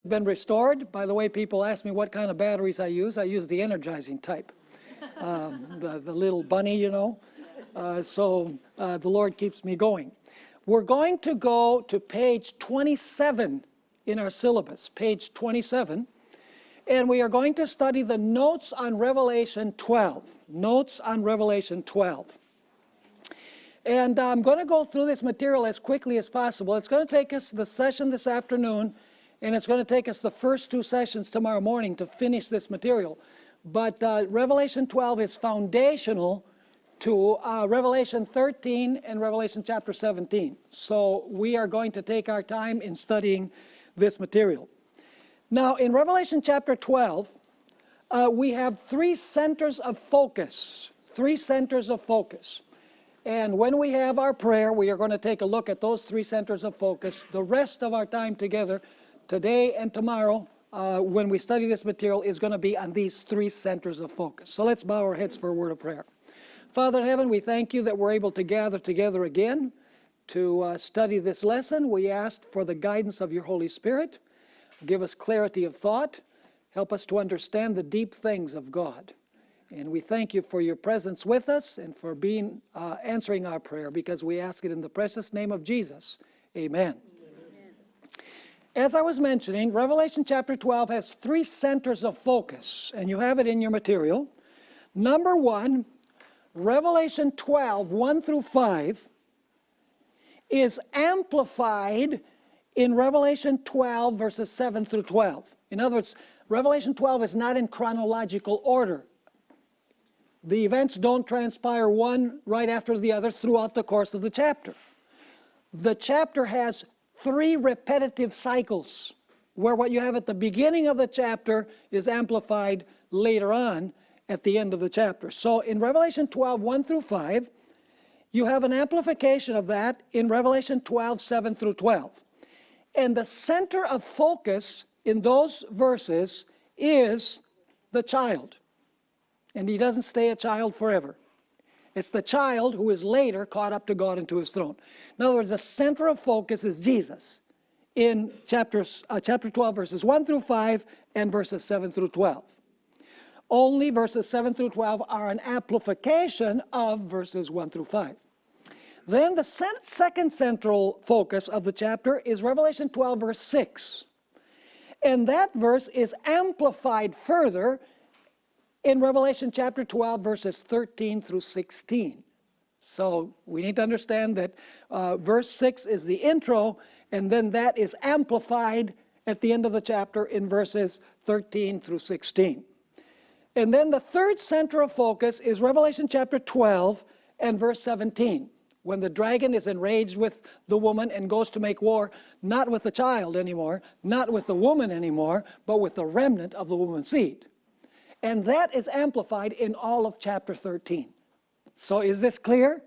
Been restored. By the way, people ask me what kind of batteries I use. I use the energizing type, the little bunny, you know. So the Lord keeps me going. We're going to go to page 27 in our syllabus, page 27, and we are going to study the notes on Revelation 12. Notes on Revelation 12. And I'm going to go through this material as quickly as possible. It's going to take us the session this afternoon, and it's going to take us the first two sessions tomorrow morning to finish this material. But Revelation 12 is foundational to Revelation 13 and Revelation chapter 17. So we are going to take our time in studying this material. Now, in Revelation chapter 12, we have three centers of focus. Three centers of focus. And when we have our prayer, we are going to take a look at those three centers of focus. The rest of our time together, today and tomorrow, when we study this material, is going to be on these three centers of focus. So let's bow our heads for a word of prayer. Father in heaven, we thank you that we're able to gather together again to study this lesson. We ask for the guidance of your Holy Spirit. Give us clarity of thought. Help us to understand the deep things of God. And we thank you for your presence with us and for being answering our prayer, because we ask it in the precious name of Jesus. Amen. As I was mentioning, Revelation chapter 12 has three centers of focus, and you have it in your material. Number one, Revelation 12, 1 through 5, is amplified in Revelation 12, verses 7 through 12. In other words, Revelation 12 is not in chronological order. The events don't transpire one right after the other throughout the course of the chapter. The chapter has three repetitive cycles, where what you have at the beginning of the chapter is amplified later on at the end of the chapter. So in Revelation 12, 1 through 5, you have an amplification of that in Revelation 12, 7 through 12. And the center of focus in those verses is the child. And he doesn't stay a child forever. It's the child who is later caught up to God and to his throne. In other words, the center of focus is Jesus in chapter 12, verses 1 through 5 and verses 7 through 12. Only verses 7 through 12 are an amplification of verses 1 through 5. Then the second central focus of the chapter is Revelation 12, verse 6. And that verse is amplified further in Revelation chapter 12, verses 13 through 16. So we need to understand that verse 6 is the intro, and then that is amplified at the end of the chapter in verses 13 through 16. And then the third center of focus is Revelation chapter 12 and verse 17, when the dragon is enraged with the woman and goes to make war, not with the child anymore, not with the woman anymore, but with the remnant of the woman's seed. And that is amplified in all of chapter 13. So is this clear?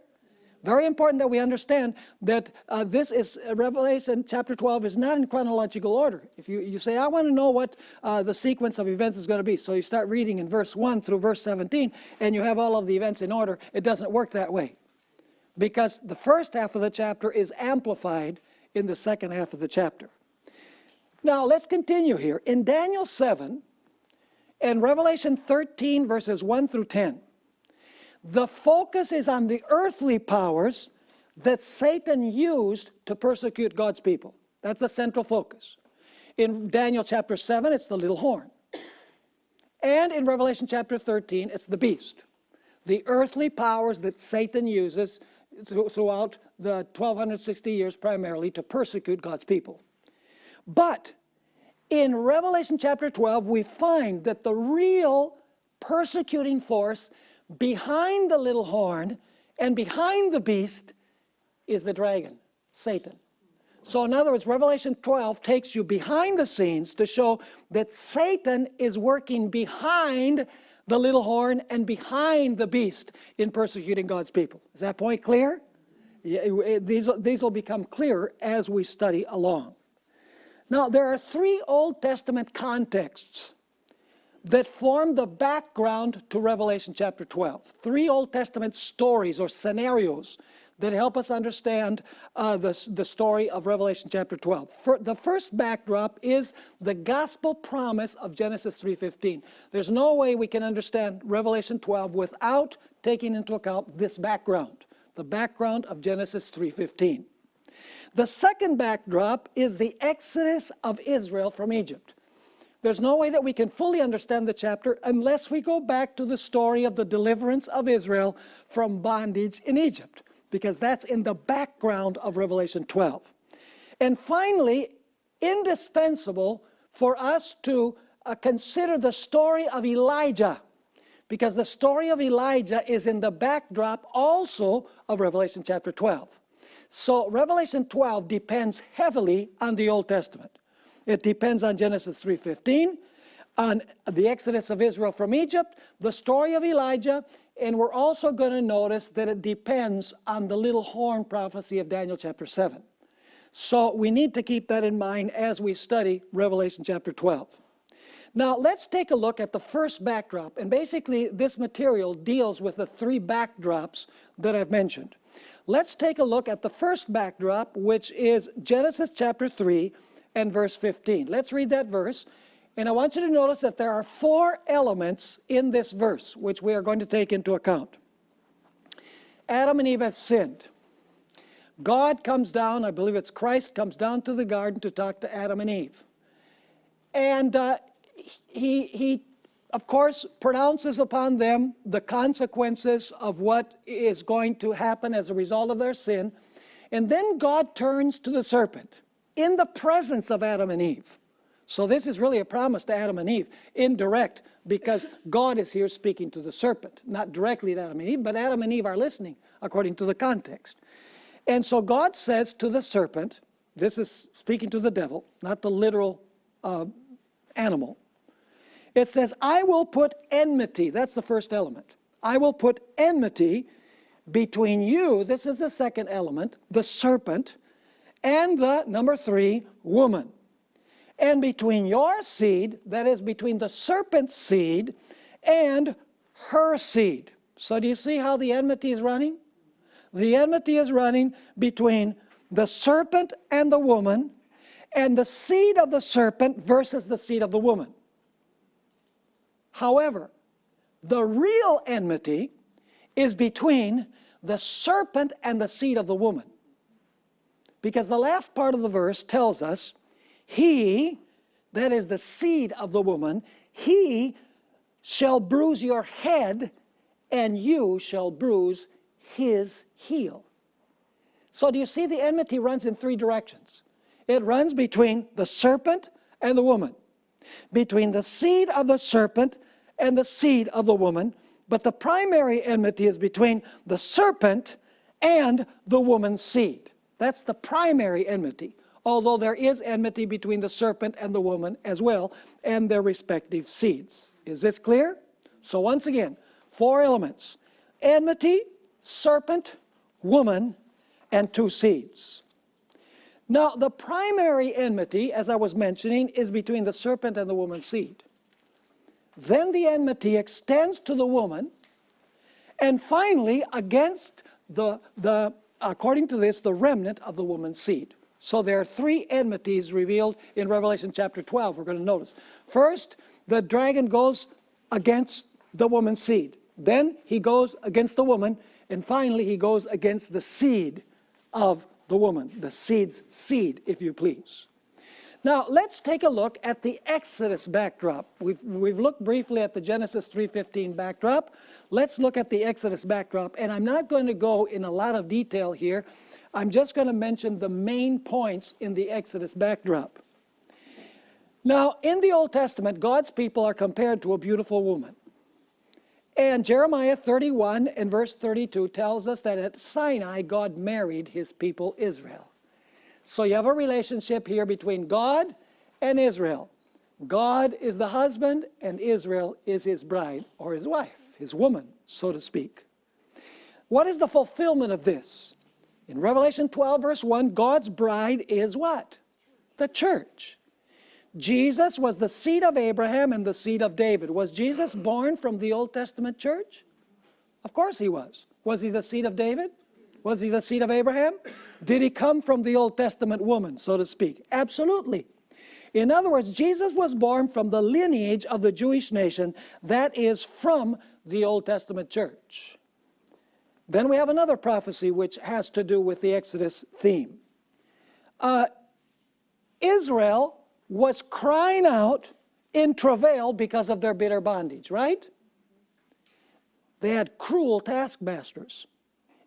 Very important that we understand that this is Revelation chapter 12 is not in chronological order. If you say, I want to know what the sequence of events is going to be. So you start reading in verse 1 through verse 17, and you have all of the events in order. It doesn't work that way, because the first half of the chapter is amplified in the second half of the chapter. Now let's continue here. In Daniel 7, and Revelation 13, verses 1 through 10, the focus is on the earthly powers that Satan used to persecute God's people. That's the central focus. In Daniel chapter 7, it's the little horn. And in Revelation chapter 13, it's the beast. The earthly powers that Satan uses throughout the 1260 years primarily to persecute God's people. But in Revelation chapter 12, we find that the real persecuting force behind the little horn and behind the beast is the dragon, Satan. So in other words, Revelation 12 takes you behind the scenes to show that Satan is working behind the little horn and behind the beast in persecuting God's people. Is that point clear? Yeah, these will become clearer as we study along. Now, there are three Old Testament contexts that form the background to Revelation chapter 12. Three Old Testament stories or scenarios that help us understand the story of Revelation chapter 12. The first backdrop is the gospel promise of Genesis 3:15. There's no way we can understand Revelation 12 without taking into account this background, the background of Genesis 3:15. The second backdrop is the exodus of Israel from Egypt. There's no way that we can fully understand the chapter unless we go back to the story of the deliverance of Israel from bondage in Egypt, because that's in the background of Revelation 12. And finally, indispensable for us to consider the story of Elijah, because the story of Elijah is in the backdrop also of Revelation chapter 12. So Revelation 12 depends heavily on the Old Testament. It depends on Genesis 3:15, on the exodus of Israel from Egypt, the story of Elijah, and we're also going to notice that it depends on the little horn prophecy of Daniel chapter 7. So we need to keep that in mind as we study Revelation chapter 12. Now let's take a look at the first backdrop, and basically this material deals with the three backdrops that I've mentioned. Let's take a look at the first backdrop, which is Genesis chapter 3 and verse 15. Let's read that verse. And I want you to notice that there are four elements in this verse, which we are going to take into account. Adam and Eve have sinned. God comes down, I believe it's Christ, comes down to the garden to talk to Adam and Eve. And he, of course, pronounces upon them the consequences of what is going to happen as a result of their sin. And then God turns to the serpent in the presence of Adam and Eve. So this is really a promise to Adam and Eve, indirect, because God is here speaking to the serpent, not directly to Adam and Eve, but Adam and Eve are listening according to the context. And so God says to the serpent, this is speaking to the devil, not the literal animal. It says, I will put enmity, that's the first element. I will put enmity between you, this is the second element, the serpent, and the, number 3, woman. And between your seed, that is between the serpent's seed and her seed. So do you see how the enmity is running? The enmity is running between the serpent and the woman, and the seed of the serpent versus the seed of the woman. However, the real enmity is between the serpent and the seed of the woman. Because the last part of the verse tells us, he, that is the seed of the woman, he shall bruise your head, and you shall bruise his heel. So do you see the enmity runs in three directions? It runs between the serpent and the woman, between the seed of the serpent and the seed of the woman, but the primary enmity is between the serpent and the woman's seed. That's the primary enmity, although there is enmity between the serpent and the woman as well, and their respective seeds. Is this clear? So once again, four elements: enmity, serpent, woman, and two seeds. Now, the primary enmity, as I was mentioning, is between the serpent and the woman's seed. Then the enmity extends to the woman, and finally against according to this, the remnant of the woman's seed. So there are three enmities revealed in Revelation chapter 12, we're going to notice. First, the dragon goes against the woman's seed. Then he goes against the woman, and finally he goes against the seed of the woman, the seed's seed, if you please. Now, let's take a look at the Exodus backdrop. We've looked briefly at the Genesis 3:15 backdrop. Let's look at the Exodus backdrop, and I'm not going to go in a lot of detail here. I'm just going to mention the main points in the Exodus backdrop. Now, in the Old Testament, God's people are compared to a beautiful woman. And Jeremiah 31 and verse 32 tells us that at Sinai, God married his people Israel. So you have a relationship here between God and Israel. God is the husband, and Israel is his bride, or his wife, his woman, so to speak. What is the fulfillment of this? In Revelation 12, verse 1, God's bride is what? The church. Jesus was the seed of Abraham and the seed of David. Was Jesus born from the Old Testament church? Of course he was. Was he the seed of David? Was he the seed of Abraham? Did he come from the Old Testament woman, so to speak? Absolutely. In other words, Jesus was born from the lineage of the Jewish nation that is from the Old Testament church. Then we have another prophecy which has to do with the Exodus theme. Israel was crying out in travail because of their bitter bondage, right? They had cruel taskmasters.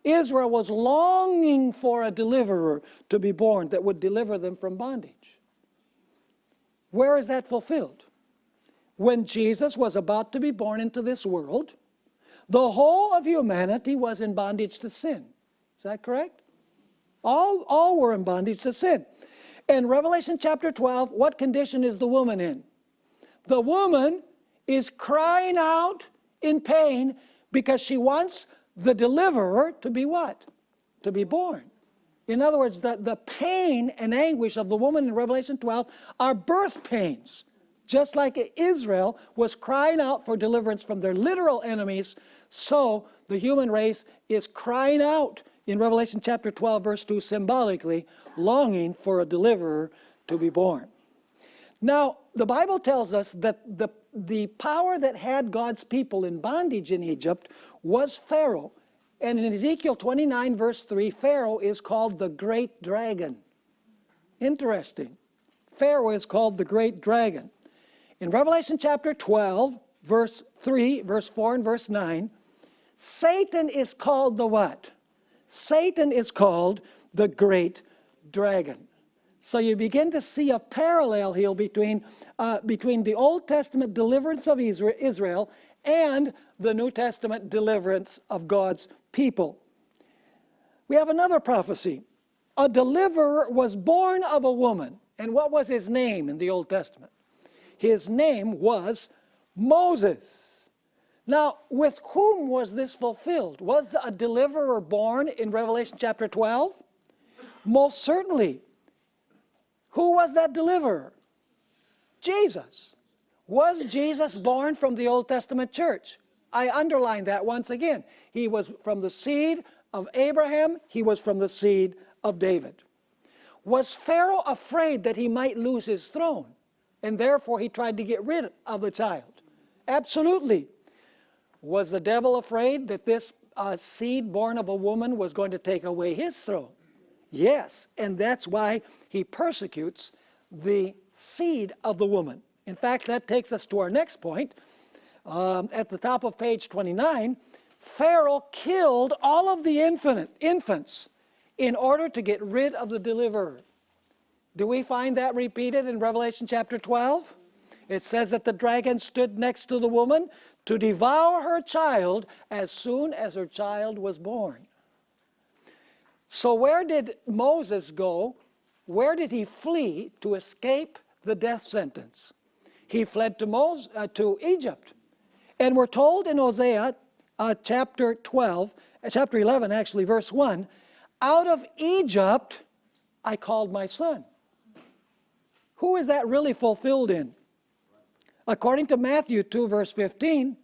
Israel was longing for a deliverer to be born that would deliver them from bondage. Where is that fulfilled? When Jesus was about to be born into this world, the whole of humanity was in bondage to sin. Is that correct? All were in bondage to sin. In Revelation chapter 12, what condition is the woman in? The woman is crying out in pain because she wants the deliverer to be what? To be born. In other words, the pain and anguish of the woman in Revelation 12 are birth pains. Just like Israel was crying out for deliverance from their literal enemies, so the human race is crying out in Revelation chapter 12, verse 2, symbolically, longing for a deliverer to be born. Now, the Bible tells us that the power that had God's people in bondage in Egypt was Pharaoh. And in Ezekiel 29, verse 3, Pharaoh is called the great dragon. Interesting. Pharaoh is called the great dragon. In Revelation chapter 12, verse 3, verse 4, and verse 9, Satan is called the what? Satan is called the great dragon. So you begin to see a parallel here between the Old Testament deliverance of Israel and the New Testament deliverance of God's people. We have another prophecy. A deliverer was born of a woman. And what was his name in the Old Testament? His name was Moses. Now, with whom was this fulfilled? Was a deliverer born in Revelation chapter 12? Most certainly. Who was that deliverer? Jesus. Was Jesus born from the Old Testament church? I underline that once again. He was from the seed of Abraham. He was from the seed of David. Was Pharaoh afraid that he might lose his throne, and therefore he tried to get rid of the child? Absolutely. Was the devil afraid that this seed born of a woman was going to take away his throne? Yes, and that's why he persecutes the seed of the woman. In fact, that takes us to our next point. At the top of page 29, Pharaoh killed all of the infants in order to get rid of the deliverer. Do we find that repeated in Revelation chapter 12? It says that the dragon stood next to the woman to devour her child as soon as her child was born. So where did Moses go? Where did he flee to escape the death sentence? He fled to Egypt. And we're told in Hosea chapter 11 actually, verse 1, out of Egypt I called my son. Who is that really fulfilled in? According to Matthew 2, verse 15,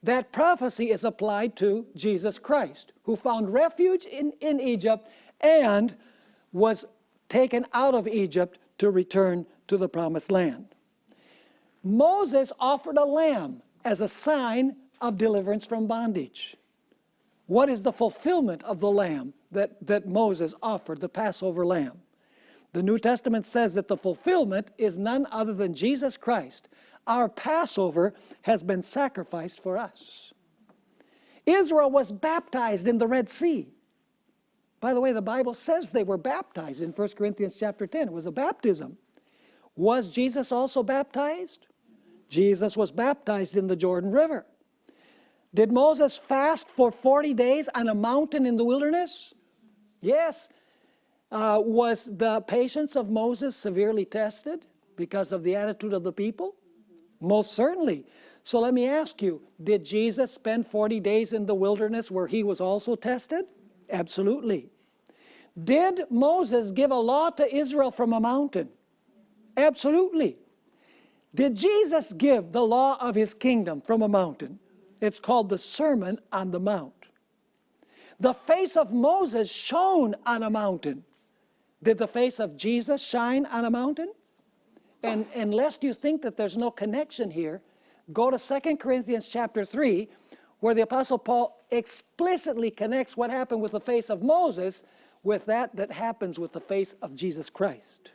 that prophecy is applied to Jesus Christ, who found refuge in Egypt and was taken out of Egypt to return to the promised land. Moses offered a lamb as a sign of deliverance from bondage. What is the fulfillment of the lamb that Moses offered, the Passover lamb? The New Testament says that the fulfillment is none other than Jesus Christ. Our Passover has been sacrificed for us. Israel was baptized in the Red Sea. By the way, the Bible says they were baptized in 1 Corinthians chapter 10. It was a baptism. Was Jesus also baptized? Jesus was baptized in the Jordan River. Did Moses fast for 40 days on a mountain in the wilderness? Yes. Was the patience of Moses severely tested because of the attitude of the people? Most certainly. So let me ask you, did Jesus spend 40 days in the wilderness where he was also tested? Absolutely. Did Moses give a law to Israel from a mountain? Absolutely. Did Jesus give the law of his kingdom from a mountain? It's called the Sermon on the Mount. The face of Moses shone on a mountain. Did the face of Jesus shine on a mountain? And lest you think that there's no connection here, go to 2 Corinthians chapter 3, where the Apostle Paul explicitly connects what happened with the face of Moses with that happens with the face of Jesus Christ.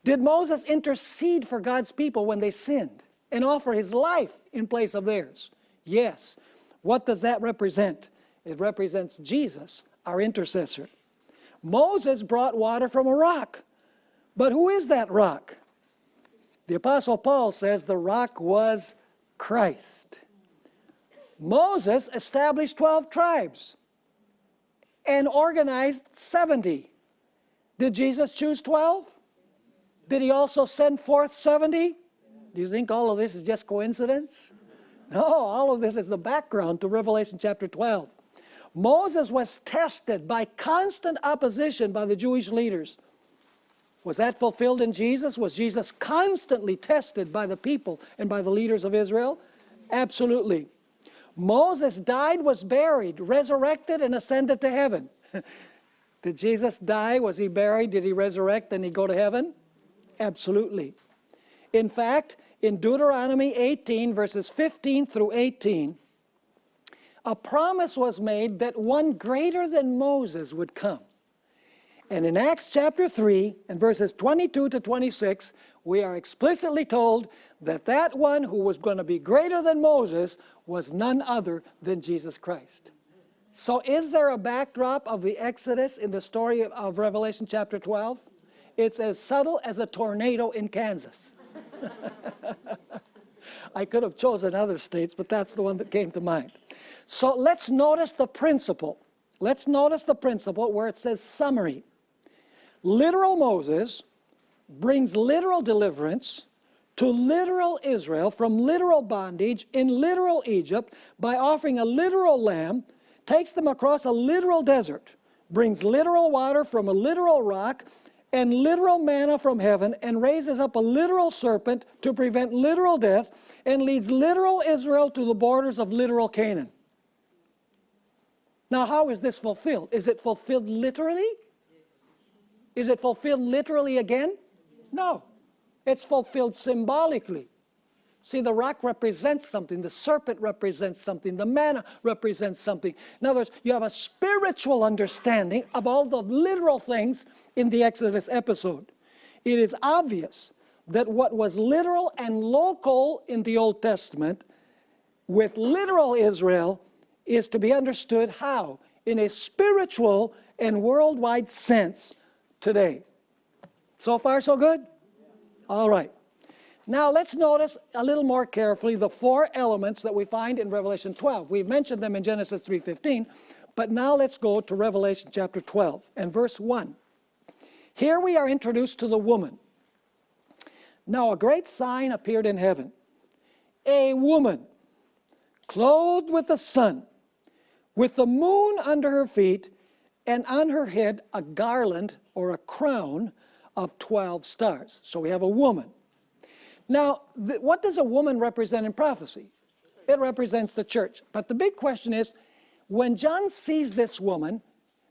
Did Moses intercede for God's people when they sinned and offer his life in place of theirs? Yes. What does that represent? It represents Jesus, our intercessor. Moses brought water from a rock. But who is that rock? The Apostle Paul says the rock was Christ. Moses established 12 tribes and organized 70. Did Jesus choose 12? Did he also send forth 70? Do you think all of this is just coincidence? No, all of this is the background to Revelation chapter 12. Moses was tested by constant opposition by the Jewish leaders. Was that fulfilled in Jesus? Was Jesus constantly tested by the people and by the leaders of Israel? Absolutely. Moses died, was buried, resurrected, and ascended to heaven. Did Jesus die? Was he buried? Did he resurrect and he go to heaven? Absolutely. In fact, in Deuteronomy 18, verses 15 through 18, a promise was made that one greater than Moses would come. And in Acts chapter 3, and verses 22 to 26, we are explicitly told that that one who was going to be greater than Moses was none other than Jesus Christ. So is there a backdrop of the Exodus in the story of Revelation chapter 12? It's as subtle as a tornado in Kansas. I could have chosen other states, but that's the one that came to mind. So let's notice the principle. Let's notice the principle where it says summary. Literal Moses brings literal deliverance to literal Israel from literal bondage in literal Egypt by offering a literal lamb, takes them across a literal desert, brings literal water from a literal rock, and literal manna from heaven, and raises up a literal serpent to prevent literal death, and leads literal Israel to the borders of literal Canaan. Now, how is this fulfilled? Is it fulfilled literally? Is it fulfilled literally again? No. It's fulfilled symbolically. See, the rock represents something, the serpent represents something, the manna represents something. In other words, you have a spiritual understanding of all the literal things in the Exodus episode. It is obvious that what was literal and local in the Old Testament with literal Israel is to be understood how? In a spiritual and worldwide sense today. So far, so good? All right. Now let's notice a little more carefully the four elements that we find in Revelation 12. We've mentioned them in Genesis 3:15, but now let's go to Revelation chapter 12 and verse 1. Here we are introduced to the woman. Now a great sign appeared in heaven. A woman clothed with the sun, with the moon under her feet, and on her head a garland or a crown of 12 stars. So we have a woman. Now, what does a woman represent in prophecy? It represents the church. But the big question is, when John sees this woman,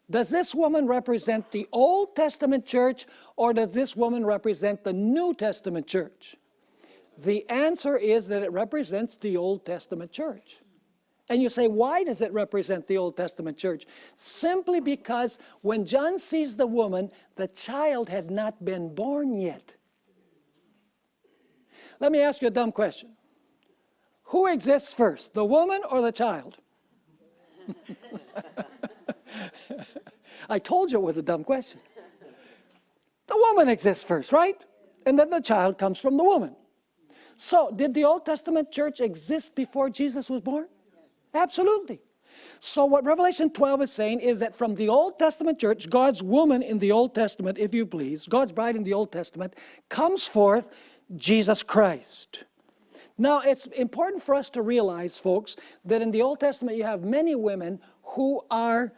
does this woman represent the Old Testament church, or does this woman represent the New Testament church? The answer is that it represents the Old Testament church. And you say, why does it represent the Old Testament church? Simply because when John sees the woman, the child had not been born yet. Let me ask you a dumb question. Who exists first, the woman or the child? I told you it was a dumb question. The woman exists first, right? And then the child comes from the woman. So, did the Old Testament church exist before Jesus was born? Absolutely. So what Revelation 12 is saying is that from the Old Testament church, God's woman in the Old Testament, if you please, God's bride in the Old Testament, comes forth Jesus Christ. Now, it's important for us to realize, folks, that in the Old Testament you have many women who are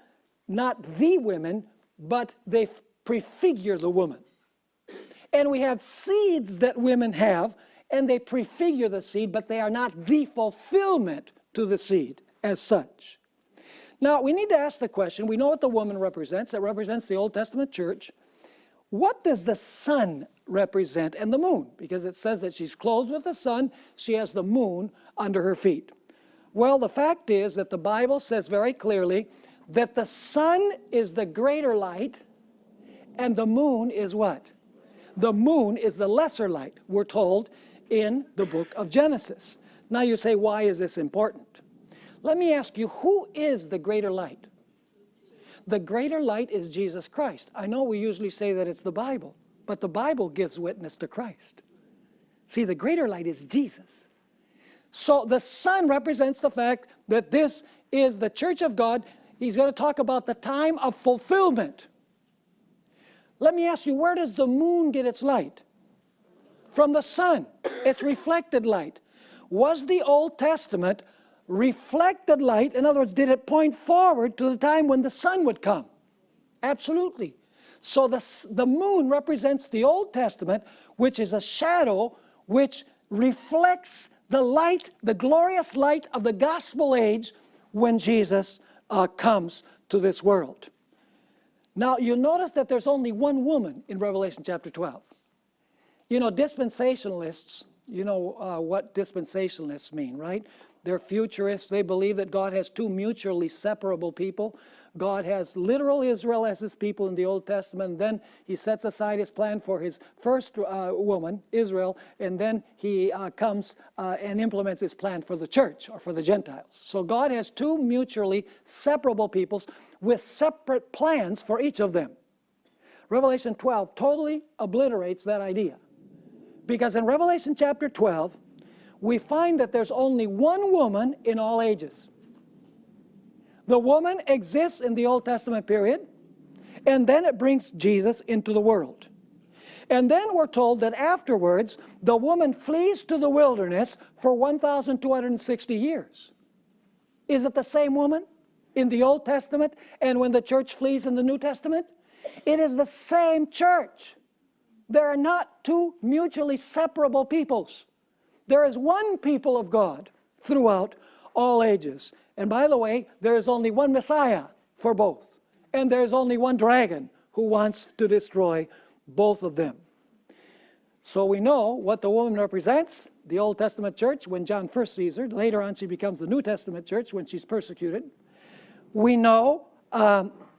not the women, but they prefigure the woman. And we have seeds that women have, and they prefigure the seed, but they are not the fulfillment to the seed as such. Now, we need to ask the question, we know what the woman represents. It represents the Old Testament church. What does the sun represent and the moon? Because it says that she's clothed with the sun, she has the moon under her feet. Well, the fact is that the Bible says very clearly that the sun is the greater light, and the moon is what? The moon is the lesser light, we're told in the book of Genesis. Now you say, why is this important? Let me ask you, who is the greater light? The greater light is Jesus Christ. I know we usually say that it's the Bible, but the Bible gives witness to Christ. See, the greater light is Jesus. So the sun represents the fact that this is the church of God. He's going to talk about the time of fulfillment. Let me ask you, where does the moon get its light? From the sun. It's reflected light. Was the Old Testament reflected light? In other words, did it point forward to the time when the sun would come? Absolutely. So the moon represents the Old Testament, which is a shadow which reflects the light, the glorious light of the gospel age when Jesus comes to this world. Now, you'll notice that there's only one woman in Revelation chapter 12. You know, dispensationalists, you know what dispensationalists mean, right? They're futurists. They believe that God has two mutually separable people. God has literal Israel as his people in the Old Testament, and then he sets aside his plan for his first woman, Israel, and then he comes and implements his plan for the church, or for the Gentiles. So God has two mutually separable peoples with separate plans for each of them. Revelation 12 totally obliterates that idea. Because in Revelation chapter 12, we find that there's only one woman in all ages. The woman exists in the Old Testament period, and then it brings Jesus into the world. And then we're told that afterwards, the woman flees to the wilderness for 1,260 years. Is it the same woman in the Old Testament and when the church flees in the New Testament? It is the same church. There are not two mutually separable peoples. There is one people of God throughout all ages. And by the way, there is only one Messiah for both. And there's only one dragon who wants to destroy both of them. So we know what the woman represents, the Old Testament church, when John first sees her. Later on, she becomes the New Testament church when she's persecuted. We know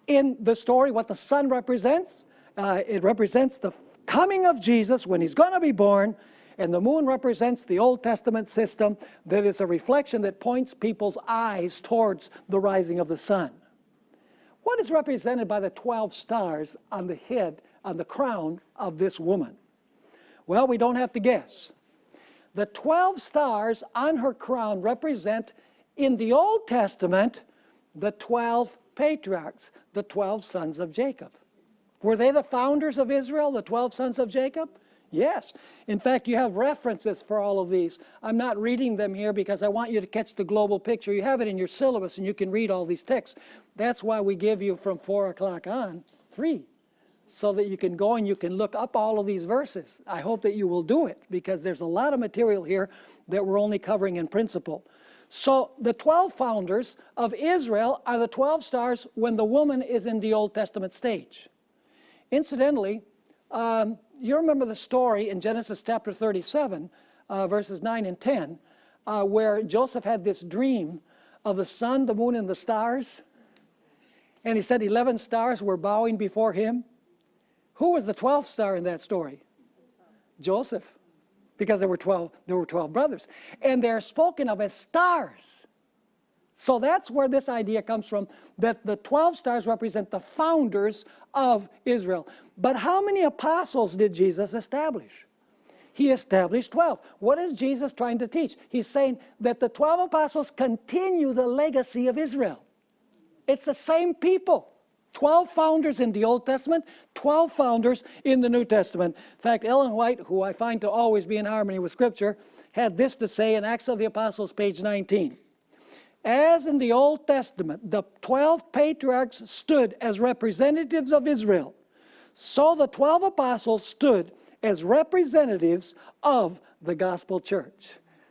in the story what the sun represents. It represents the coming of Jesus when he's going to be born. And the moon represents the Old Testament system that is a reflection that points people's eyes towards the rising of the sun. What is represented by the 12 stars on the head, on the crown of this woman? Well, we don't have to guess. The 12 stars on her crown represent, in the Old Testament, the 12 patriarchs, the 12 sons of Jacob. Were they the founders of Israel, the 12 sons of Jacob? Yes. In fact, you have references for all of these. I'm not reading them here because I want you to catch the global picture. You have it in your syllabus and you can read all these texts. That's why we give you from 4 o'clock on free, so that you can go and you can look up all of these verses. I hope that you will do it because there's a lot of material here that we're only covering in principle. So the 12 founders of Israel are the 12 stars when the woman is in the Old Testament stage. Incidentally, you remember the story in Genesis chapter 37, verses 9 and 10, where Joseph had this dream of the sun, the moon, and the stars. And he said 11 stars were bowing before him. Who was the 12th star in that story? Joseph, because there were 12 brothers. And they're spoken of as stars. So that's where this idea comes from, that the 12 stars represent the founders of Israel. But how many apostles did Jesus establish? He established 12. What is Jesus trying to teach? He's saying that the 12 apostles continue the legacy of Israel. It's the same people. 12 founders in the Old Testament, 12 founders in the New Testament. In fact, Ellen White, who I find to always be in harmony with Scripture, had this to say in Acts of the Apostles, page 19. As in the Old Testament, the 12 patriarchs stood as representatives of Israel, so the 12 apostles stood as representatives of the gospel church.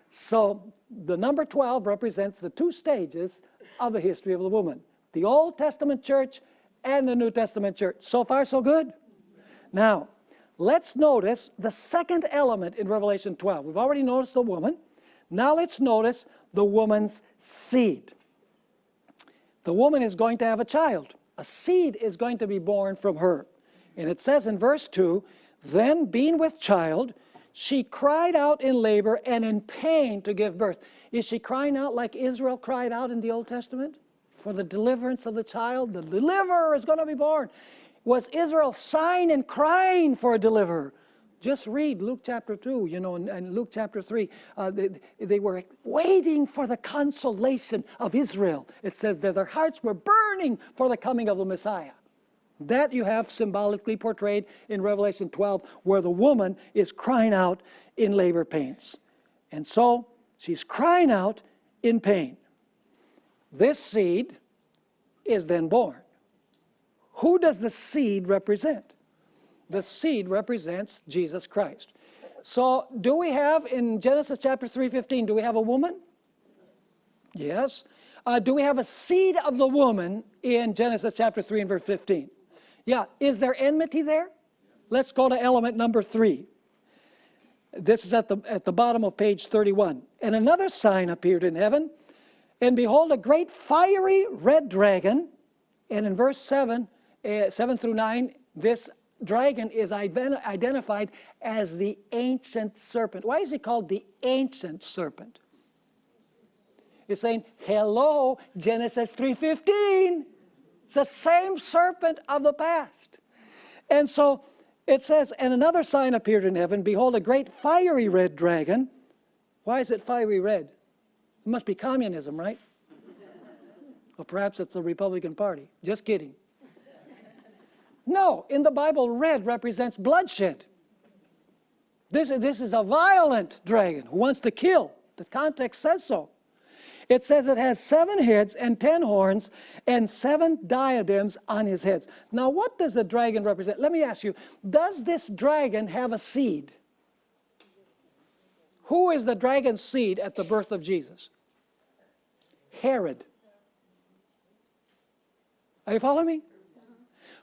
So the number 12 represents the two stages of the history of the woman. The Old Testament church and the New Testament church. So far, so good? Now, let's notice the second element in Revelation 12. We've already noticed the woman. Now let's notice the woman's seed. The woman is going to have a child. A seed is going to be born from her. And it says in verse 2, then being with child, she cried out in labor and in pain to give birth. Is she crying out like Israel cried out in the Old Testament? For the deliverance of the child, the deliverer is going to be born. Was Israel sighing and crying for a deliverer? Just read Luke chapter 2, and Luke chapter 3. They were waiting for the consolation of Israel. It says that their hearts were burning for the coming of the Messiah. That you have symbolically portrayed in Revelation 12, where the woman is crying out in labor pains. And so she's crying out in pain. This seed is then born. Who does the seed represent? The seed represents Jesus Christ. So do we have in Genesis chapter 3:15, do we have a woman? Yes. Do we have a seed of the woman in Genesis chapter 3 and verse 15? Yeah. Is there enmity there? Let's go to element number 3. This is at the bottom of page 31. And another sign appeared in heaven, and behold, a great fiery red dragon. And in verse 7 through 9, this dragon is identified as the ancient serpent. Why is he called the ancient serpent? It's saying, hello, Genesis 3:15. It's the same serpent of the past. And so it says, and another sign appeared in heaven. Behold, a great fiery red dragon. Why is it fiery red? It must be communism, right? Or perhaps it's the Republican Party. Just kidding. No, in the Bible, red represents bloodshed. This is a violent dragon who wants to kill. The context says so. It says it has 7 heads and 10 horns and 7 diadems on his heads. Now, what does the dragon represent? Let me ask you, does this dragon have a seed? Who is the dragon's seed at the birth of Jesus? Herod. Are you following me?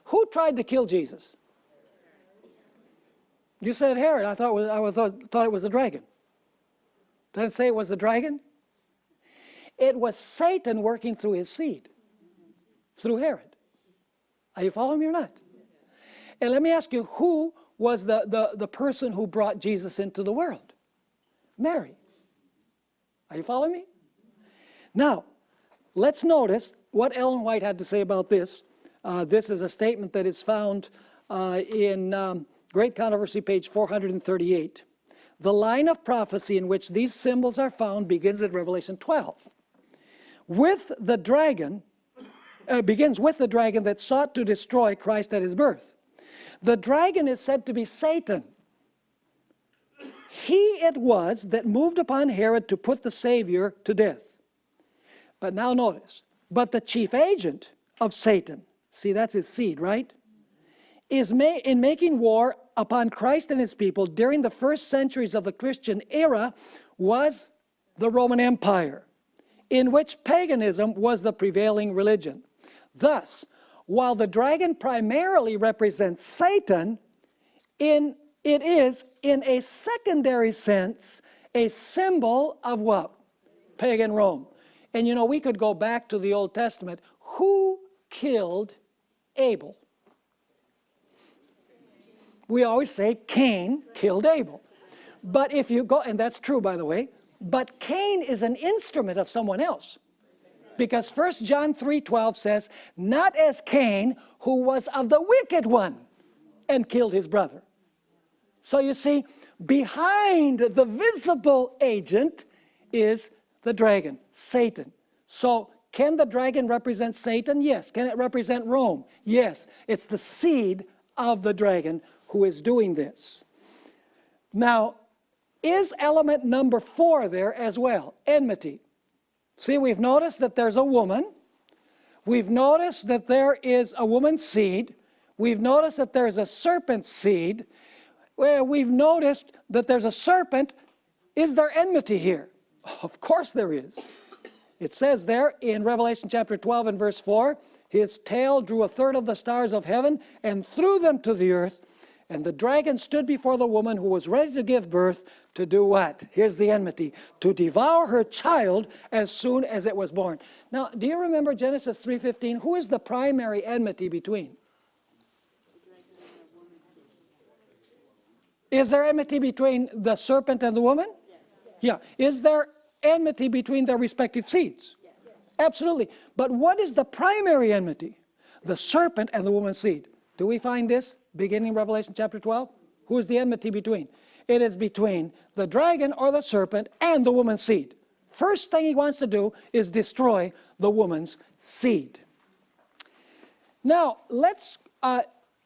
Who tried to kill Jesus? You said Herod. I thought it was the dragon. Did it say it was the dragon? It was Satan working through his seed, through Herod. Are you following me or not? And let me ask you, who was the person who brought Jesus into the world? Mary. Are you following me? Now, let's notice what Ellen White had to say about this. This is a statement that is found in Great Controversy, page 438. The line of prophecy in which these symbols are found begins at Revelation 12. Begins with the dragon that sought to destroy Christ at his birth. The dragon is said to be Satan. He it was that moved upon Herod to put the Savior to death. But now notice, but the chief agent of Satan, see that's his seed, right? Is in making war upon Christ and his people during the first centuries of the Christian era was the Roman Empire, in which paganism was the prevailing religion. Thus, while the dragon primarily represents Satan, it is, in a secondary sense, a symbol of what? Pagan Rome. And you know, we could go back to the Old Testament. Who killed Abel? We always say Cain killed Abel. But if you go, and that's true, by the way, but Cain is an instrument of someone else. Because 1 John 3:12 says, not as Cain, who was of the wicked one and killed his brother. So you see, behind the visible agent is the dragon, Satan. So can the dragon represent Satan? Yes. Can it represent Rome? Yes. It's the seed of the dragon who is doing this. Now, is element number 4 there as well? Enmity. See, we've noticed that there's a woman. We've noticed that there is a woman's seed. We've noticed that there's a serpent's seed. We've noticed that there's a serpent. Is there enmity here? Of course there is. It says there in Revelation chapter 12 and verse 4, his tail drew a third of the stars of heaven and threw them to the earth. And the dragon stood before the woman who was ready to give birth to do what? Here's the enmity. To devour her child as soon as it was born. Now, do you remember Genesis 3:15? Who is the primary enmity between? Is there enmity between the serpent and the woman? Yeah. Is there enmity between their respective seeds? Absolutely. But what is the primary enmity? The serpent and the woman's seed. Do we find this beginning in Revelation chapter 12? Who is the enmity between? It is between the dragon or the serpent and the woman's seed. First thing he wants to do is destroy the woman's seed. Now, let's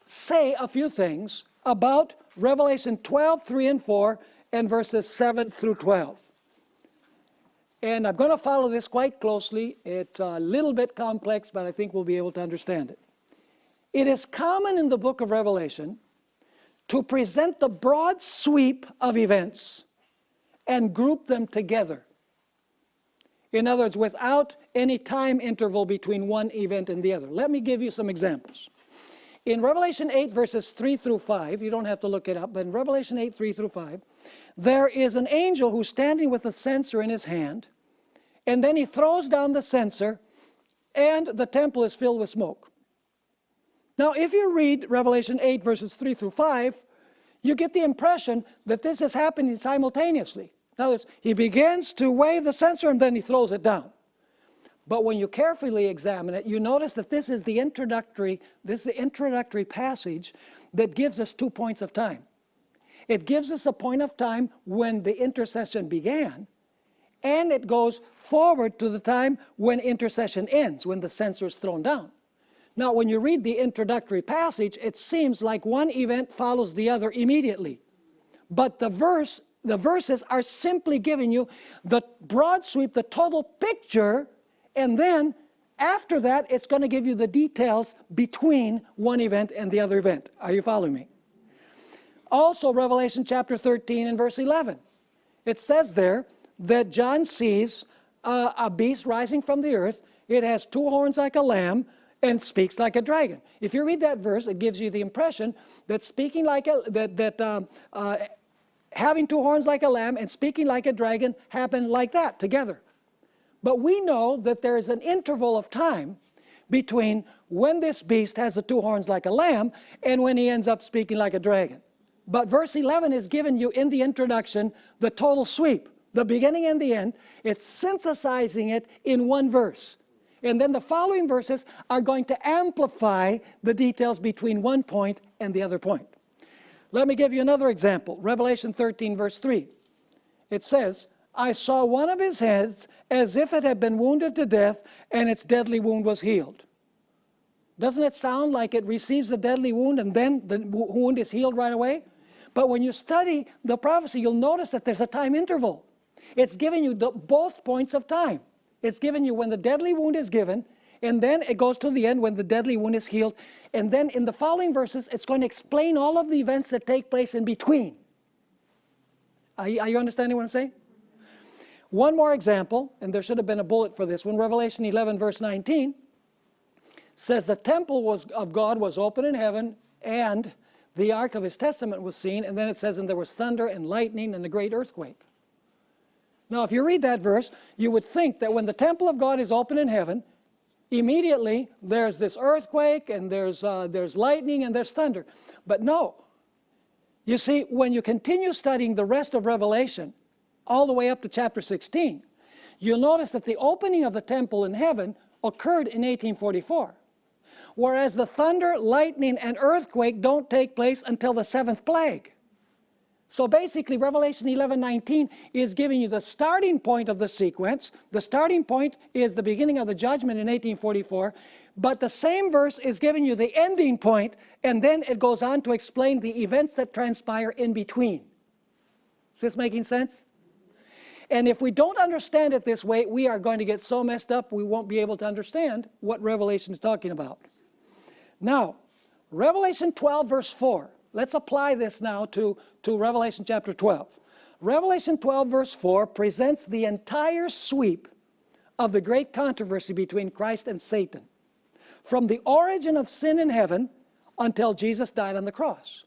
say a few things about Revelation 12, 3 and 4, and verses 7 through 12. And I'm going to follow this quite closely. It's a little bit complex, but I think we'll be able to understand it. It is common in the book of Revelation to present the broad sweep of events and group them together. In other words, without any time interval between one event and the other. Let me give you some examples. In Revelation 8, verses 3 through 5, you don't have to look it up, but in Revelation 8, 3 through 5, there is an angel who's standing with a censer in his hand, and then he throws down the censer, and the temple is filled with smoke. Now, if you read Revelation 8, verses 3 through 5, you get the impression that this is happening simultaneously. In other words, he begins to wave the censer, and then he throws it down. But when you carefully examine it, you notice that this is the introductory passage that gives us 2 points of time. It gives us a point of time when the intercession began, and it goes forward to the time when intercession ends, when the censer is thrown down. Now, when you read the introductory passage, it seems like one event follows the other immediately. But the verses are simply giving you the broad sweep, the total picture, and then after that, it's going to give you the details between one event and the other event. Are you following me? Also, Revelation chapter 13 and verse 11. It says there that John sees a beast rising from the earth. It has 2 horns like a lamb and speaks like a dragon. If you read that verse, it gives you the impression that having 2 horns like a lamb and speaking like a dragon happen like that together. But we know that there is an interval of time between when this beast has the 2 horns like a lamb and when he ends up speaking like a dragon. But verse 11 is given you in the introduction the total sweep, the beginning and the end. It's synthesizing it in one verse. And then the following verses are going to amplify the details between one point and the other point. Let me give you another example. Revelation 13, verse 3. It says, I saw one of his heads as if it had been wounded to death, and its deadly wound was healed. Doesn't it sound like it receives a deadly wound and then the wound is healed right away? But when you study the prophecy, you'll notice that there's a time interval. It's giving you both points of time. It's giving you when the deadly wound is given, and then it goes to the end when the deadly wound is healed. And then in the following verses, it's going to explain all of the events that take place in between. Are you understanding what I'm saying? One more example, and there should have been a bullet for this one. Revelation 11, verse 19 says the temple of God was open in heaven, and the ark of his testament was seen. And then it says, and there was thunder and lightning and a great earthquake. Now, if you read that verse, you would think that when the temple of God is open in heaven, immediately there's this earthquake, and there's lightning, and there's thunder. But no. You see, when you continue studying the rest of Revelation, all the way up to chapter 16, you'll notice that the opening of the temple in heaven occurred in 1844. Whereas the thunder, lightning, and earthquake don't take place until the 7th plague. So basically, Revelation 11:19 is giving you the starting point of the sequence. The starting point is the beginning of the judgment in 1844, but the same verse is giving you the ending point, and then it goes on to explain the events that transpire in between. Is this making sense? And if we don't understand it this way, we are going to get so messed up we won't be able to understand what Revelation is talking about. Now, Revelation 12, verse 4. Let's apply this now to Revelation chapter 12. Revelation 12, verse 4 presents the entire sweep of the great controversy between Christ and Satan, from the origin of sin in heaven until Jesus died on the cross.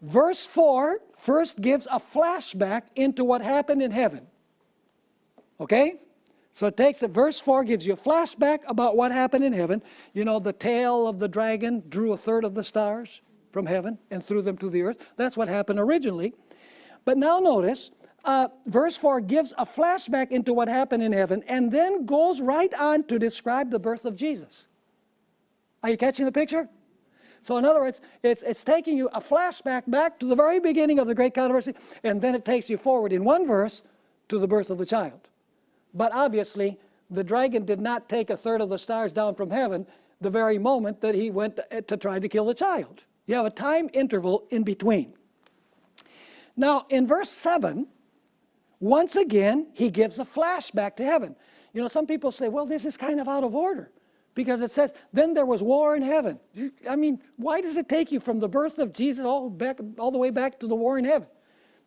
Verse 4 first gives a flashback into what happened in heaven. Okay? So it takes verse 4 gives you a flashback about what happened in heaven. You know, the tail of the dragon drew a third of the stars from heaven and threw them to the earth. That's what happened originally. But now notice, verse 4 gives a flashback into what happened in heaven and then goes right on to describe the birth of Jesus. Are you catching the picture? So in other words, it's taking you a flashback back to the very beginning of the great controversy, and then it takes you forward in one verse to the birth of the child. But obviously, the dragon did not take a third of the stars down from heaven the very moment that he went to try to kill the child. You have a time interval in between. Now, in verse 7, once again, he gives a flashback to heaven. You know, some people say, well, this is kind of out of order, because it says, then there was war in heaven. I mean, why does it take you from the birth of Jesus all the way back to the war in heaven?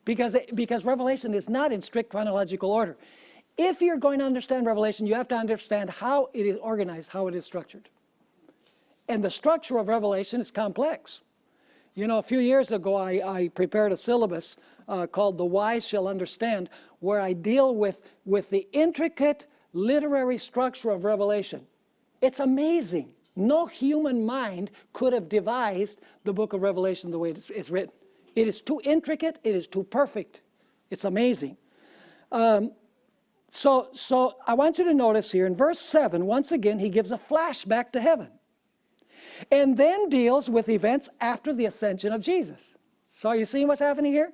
Because Revelation is not in strict chronological order. If you're going to understand Revelation, you have to understand how it is organized, how it is structured. And the structure of Revelation is complex. You know, a few years ago, I prepared a syllabus called The Wise Shall Understand, where I deal with the intricate literary structure of Revelation. It's amazing. No human mind could have devised the book of Revelation the way it's written. It is too intricate. It is too perfect. It's amazing. So I want you to notice here in verse 7, once again, he gives a flashback to heaven and then deals with events after the ascension of Jesus. So are you seeing what's happening here?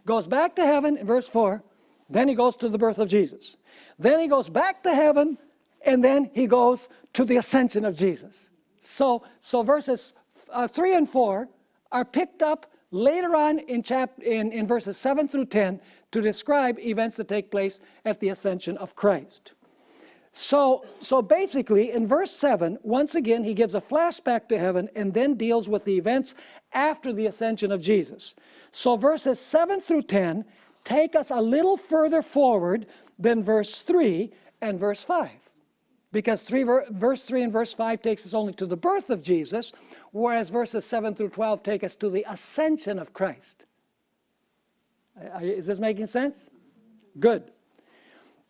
Goes back to heaven in verse 4, then he goes to the birth of Jesus. Then he goes back to heaven, and then he goes to the ascension of Jesus. So verses 3 and 4 are picked up later on in verses 7 through 10 to describe events that take place at the ascension of Christ. So basically, in verse 7, once again, he gives a flashback to heaven and then deals with the events after the ascension of Jesus. So verses 7 through 10 take us a little further forward than verse 3 and verse 5. Because verse 3 and verse 5 takes us only to the birth of Jesus, whereas verses 7 through 12 take us to the ascension of Christ. Is this making sense? Good.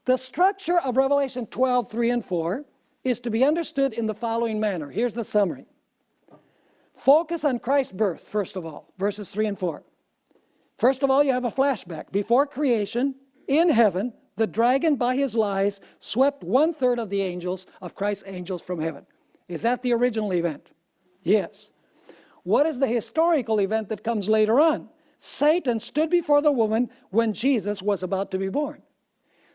The structure of Revelation 12, 3 and 4 is to be understood in the following manner. Here's the summary. Focus on Christ's birth, first of all, verses 3 and 4. First of all, you have a flashback. Before creation, in heaven, the dragon, by his lies, swept 1/3 of the angels, of Christ's angels, from heaven. Is that the original event? Yes. What is the historical event that comes later on? Satan stood before the woman when Jesus was about to be born.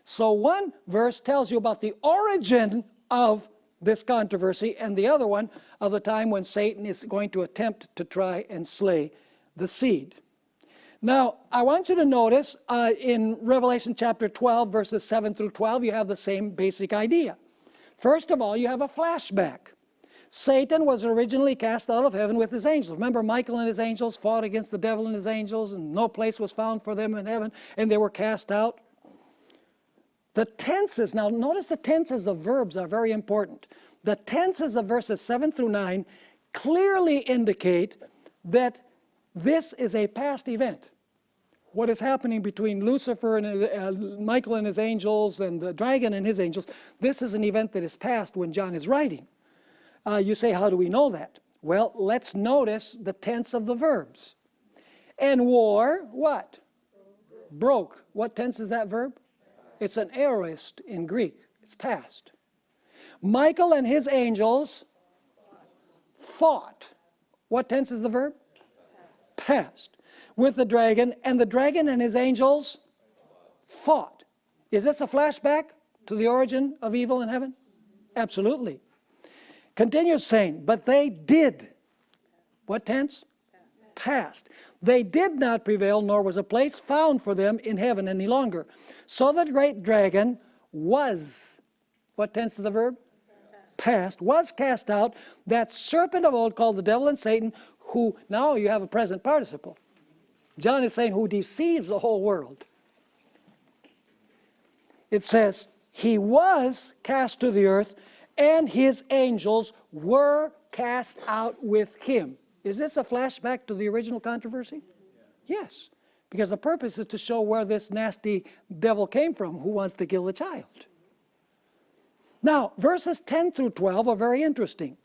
So one verse tells you about the origin of this controversy, and the other one of the time when Satan is going to attempt to try and slay the seed. Now, I want you to notice in Revelation chapter 12, verses 7 through 12, you have the same basic idea. First of all, you have a flashback. Satan was originally cast out of heaven with his angels. Remember, Michael and his angels fought against the devil and his angels, and no place was found for them in heaven, and they were cast out. The tenses, now notice the tenses of verbs are very important. The tenses of verses 7 through 9 clearly indicate that this is a past event. What is happening between Lucifer and Michael and his angels and the dragon and his angels, this is an event that is past when John is writing. You say, how do we know that? Well, let's notice the tense of the verbs. And war, what? Broke. What tense is that verb? It's an aorist in Greek. It's past. Michael and his angels fought. What tense is the verb? Past. With the dragon, and the dragon and his angels fought. Is this a flashback to the origin of evil in heaven? Absolutely. Continues saying, but they did. What tense? Past. They did not prevail, nor was a place found for them in heaven any longer. So the great dragon was, what tense is the verb? Past, was cast out, that serpent of old called the devil and Satan, who, now you have a present participle. John is saying who deceives the whole world. It says, He was cast to the earth, and his angels were cast out with him. Is this a flashback to the original controversy? Yes, because the purpose is to show where this nasty devil came from who wants to kill the child. Now, verses 10 through 12 are very interesting.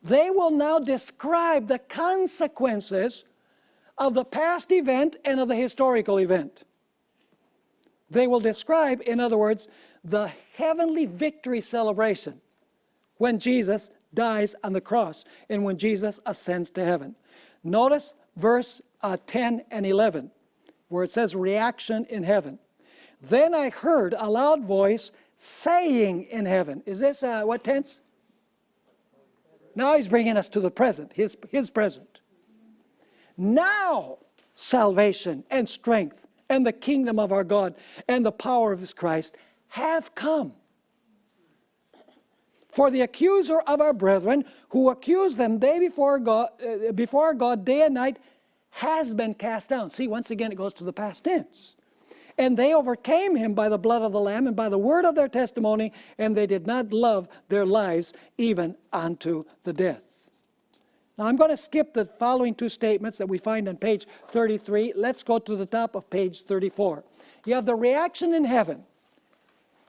They will now describe the consequences of the past event and of the historical event. They will describe, in other words, the heavenly victory celebration when Jesus dies on the cross and when Jesus ascends to heaven. Notice verse 10 and 11, where it says reaction in heaven. Then I heard a loud voice saying in heaven. Is this what tense? Now he's bringing us to the present, his present. Now salvation and strength and the kingdom of our God and the power of his Christ have come. For the accuser of our brethren, who accused them day before our God day and night, has been cast down. See, once again it goes to the past tense. And they overcame him by the blood of the Lamb and by the word of their testimony, and they did not love their lives even unto the death. Now I'm going to skip the following two statements that we find on page 33. Let's go to the top of page 34. You have the reaction in heaven.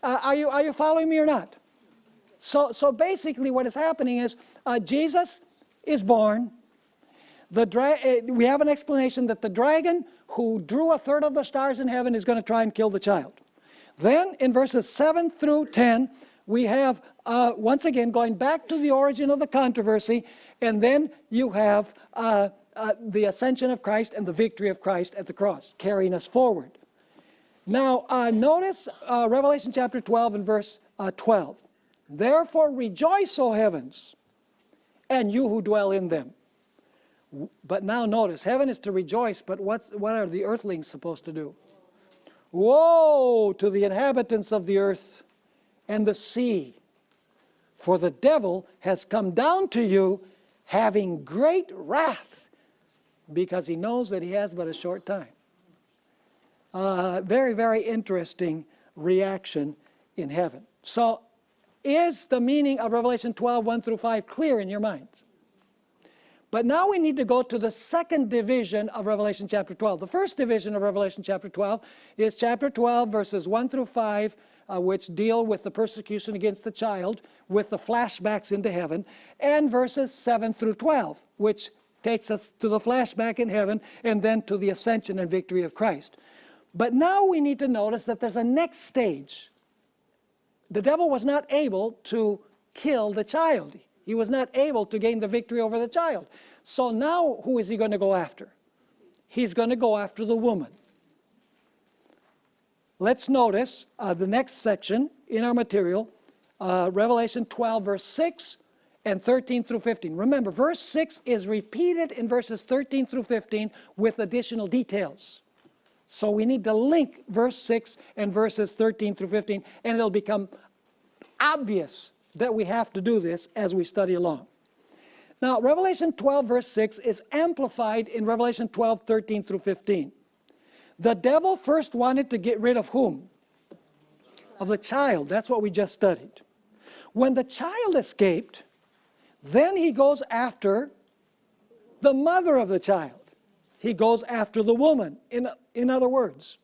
Are you following me or not? So basically what is happening is Jesus is born. We have an explanation that the dragon who drew a third of the stars in heaven is going to try and kill the child. Then in verses 7 through 10, we have, once again, going back to the origin of the controversy, and then you have the ascension of Christ and the victory of Christ at the cross, carrying us forward. Now, notice Revelation chapter 12 and verse 12. Therefore rejoice, O heavens, and you who dwell in them. But now notice, heaven is to rejoice, but what are the earthlings supposed to do? Woe to the inhabitants of the earth and the sea, for the devil has come down to you having great wrath, because he knows that he has but a short time. Very, very interesting reaction in heaven. So, is the meaning of Revelation 12, 1 through 5 clear in your mind? But now we need to go to the second division of Revelation chapter 12. The first division of Revelation chapter 12 is chapter 12, verses 1 through 5, which deal with the persecution against the child, with the flashbacks into heaven, and verses 7 through 12, which takes us to the flashback in heaven, and then to the ascension and victory of Christ. But now we need to notice that there's a next stage. The devil was not able to kill the child. He was not able to gain the victory over the child. So now who is he going to go after? He's going to go after the woman. Let's notice the next section in our material, Revelation 12, verse 6 and 13 through 15. Remember, verse 6 is repeated in verses 13 through 15 with additional details. So we need to link verse 6 and verses 13 through 15, and it'll become obvious that we have to do this as we study along. Now, Revelation 12, verse 6 is amplified in Revelation 12, 13 through 15. The devil first wanted to get rid of whom? Of the child. That's what we just studied. When the child escaped, then he goes after the mother of the child. He goes after the woman, in other words.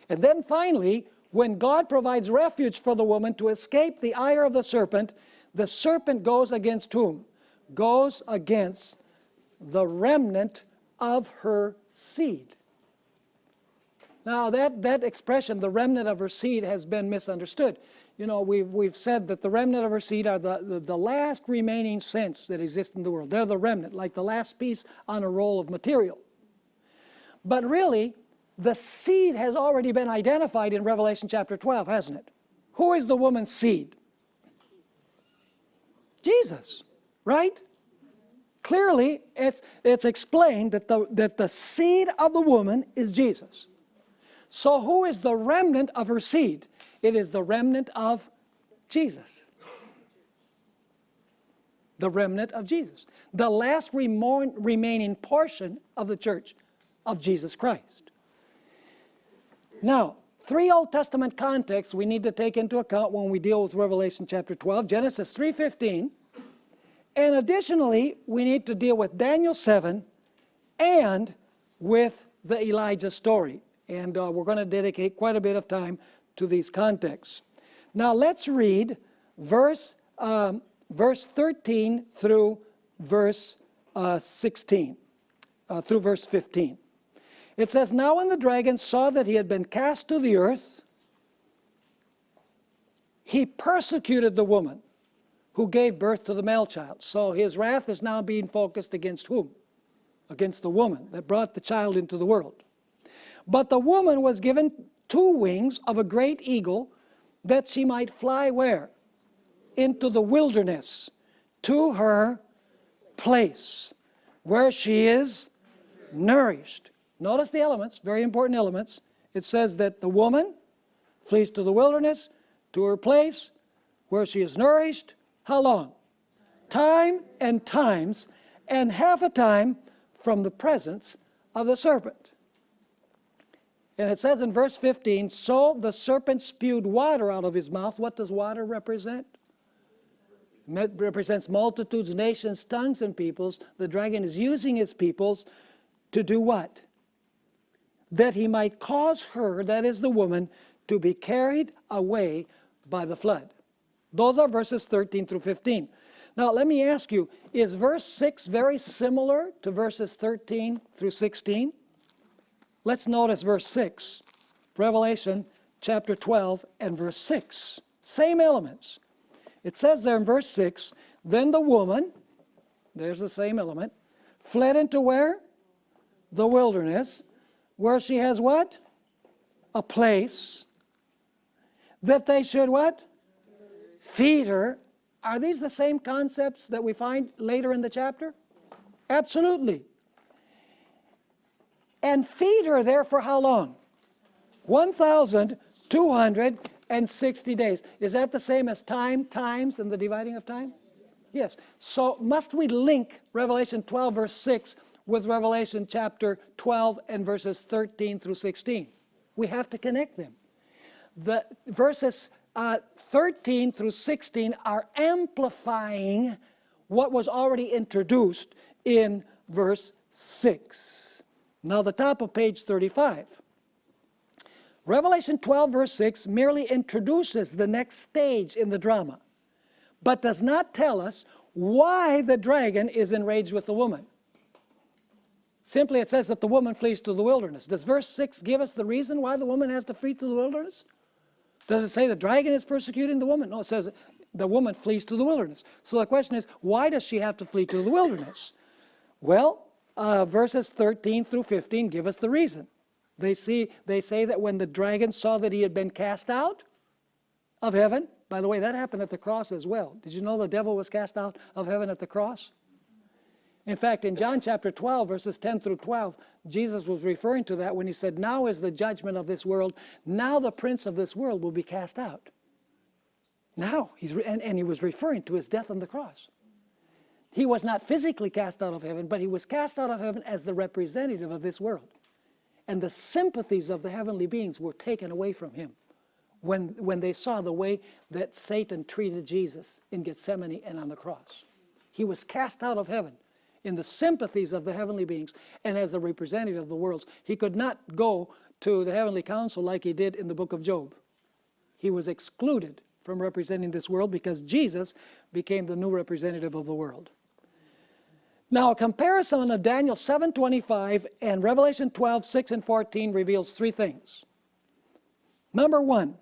And then finally, when God provides refuge for the woman to escape the ire of the serpent goes against whom? Goes against the remnant of her seed. Now that expression, the remnant of her seed, has been misunderstood. You know, we've said that the remnant of her seed are the last remaining saints that exist in the world. They're the remnant, like the last piece on a roll of material. But really, the seed has already been identified in Revelation chapter 12, hasn't it? Who is the woman's seed? Jesus, right? Clearly, it's explained that the seed of the woman is Jesus. So who is the remnant of her seed? It is the remnant of Jesus. The remnant of Jesus. The last remaining portion of the church of Jesus Christ. Now, Three Old Testament contexts we need to take into account when we deal with Revelation chapter 12, Genesis 3:15, and additionally, we need to deal with Daniel 7 and with the Elijah story. And we're going to dedicate quite a bit of time to these contexts. Now let's read verse 13 through verse 16, through verse 15. It says, "Now when the dragon saw that he had been cast to the earth, he persecuted the woman who gave birth to the male child." So his wrath is now being focused against whom? Against the woman that brought the child into the world. "But the woman was given 2 wings of a great eagle, that she might fly where? Into the wilderness, to her place, where she is nourished." Notice the elements, very important elements. It says that the woman flees to the wilderness, to her place, where she is nourished. How long? Time and times, and half a time from the presence of the serpent. And it says in verse 15, "So the serpent spewed water out of his mouth." What does water represent? It represents multitudes, nations, tongues, and peoples. The dragon is using his peoples to do what? That he might cause her, that is the woman, to be carried away by the flood. Those are verses 13 through 15. Now let me ask you, is verse 6 very similar to verses 13 through 16? Let's notice verse 6, Revelation chapter 12 and verse 6. Same elements. It says there in verse 6, "Then the woman," there's the same element, "fled into where? The wilderness, where she has what? A place, that they should what? Feed her." Are these the same concepts that we find later in the chapter? Absolutely. "And feed her there for how long? 1,260 days. Is that the same as times, and the dividing of time? Yes. So must we link Revelation 12 verse 6 with Revelation chapter 12 and verses 13 through 16? We have to connect them. The verses 13 through 16 are amplifying what was already introduced in verse 6. Now the top of page 35. Revelation 12 verse 6 merely introduces the next stage in the drama, but does not tell us why the dragon is enraged with the woman. Simply it says that the woman flees to the wilderness. Does verse 6 give us the reason why the woman has to flee to the wilderness? Does it say the dragon is persecuting the woman? No, it says the woman flees to the wilderness. So the question is, why does she have to flee to the wilderness? Well, verses 13 through 15 give us the reason. They say that when the dragon saw that he had been cast out of heaven, by the way, that happened at the cross as well. Did you know the devil was cast out of heaven at the cross? In fact, in John chapter 12, verses 10 through 12, Jesus was referring to that when he said, "Now is the judgment of this world. Now the prince of this world will be cast out." Now, and he was referring to his death on the cross. He was not physically cast out of heaven, but he was cast out of heaven as the representative of this world. And the sympathies of the heavenly beings were taken away from him when they saw the way that Satan treated Jesus in Gethsemane and on the cross. He was cast out of heaven in the sympathies of the heavenly beings and as the representative of the worlds. He could not go to the heavenly council like he did in the book of Job. He was excluded from representing this world because Jesus became the new representative of the world. Now, a comparison of Daniel 7:25 and Revelation 12:6 and 14 reveals 3 things. Number 1,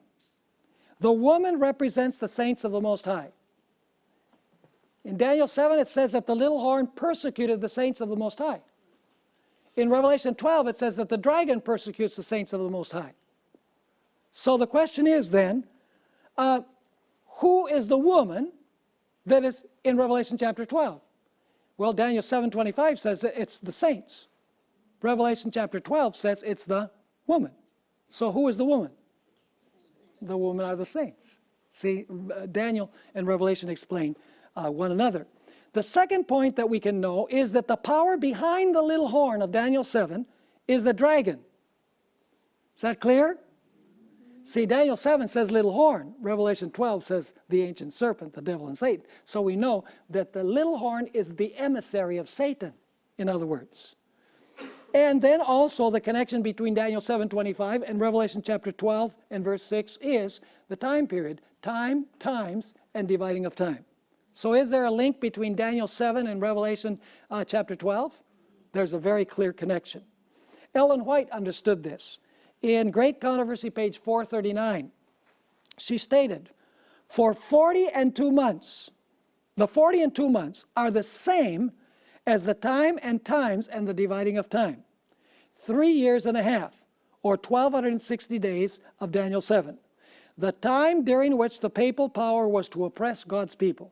the woman represents the saints of the Most High. In Daniel 7, it says that the little horn persecuted the saints of the Most High. In Revelation 12, it says that the dragon persecutes the saints of the Most High. So the question is then, who is the woman that is in Revelation chapter 12? Well, Daniel 7:25 says that it's the saints. Revelation chapter 12 says it's the woman. So who is the woman? The woman are the saints. See, Daniel and Revelation explain one another. The second point that we can know is that the power behind the little horn of Daniel 7 is the dragon. Is that clear? See, Daniel 7 says little horn. Revelation 12 says the ancient serpent, the devil and Satan. So we know that the little horn is the emissary of Satan, in other words. And then also the connection between Daniel 7:25 and Revelation chapter 12 and verse 6 is the time period, time, times, and dividing of time. So is there a link between Daniel 7 and Revelation chapter 12? There's a very clear connection. Ellen White understood this. In Great Controversy, page 439, she stated, for 40 and 2 months, the 40 and 2 months are the same as the time and times and the dividing of time. 3 years and a half, or 1,260 days of Daniel 7. The time during which the papal power was to oppress God's people.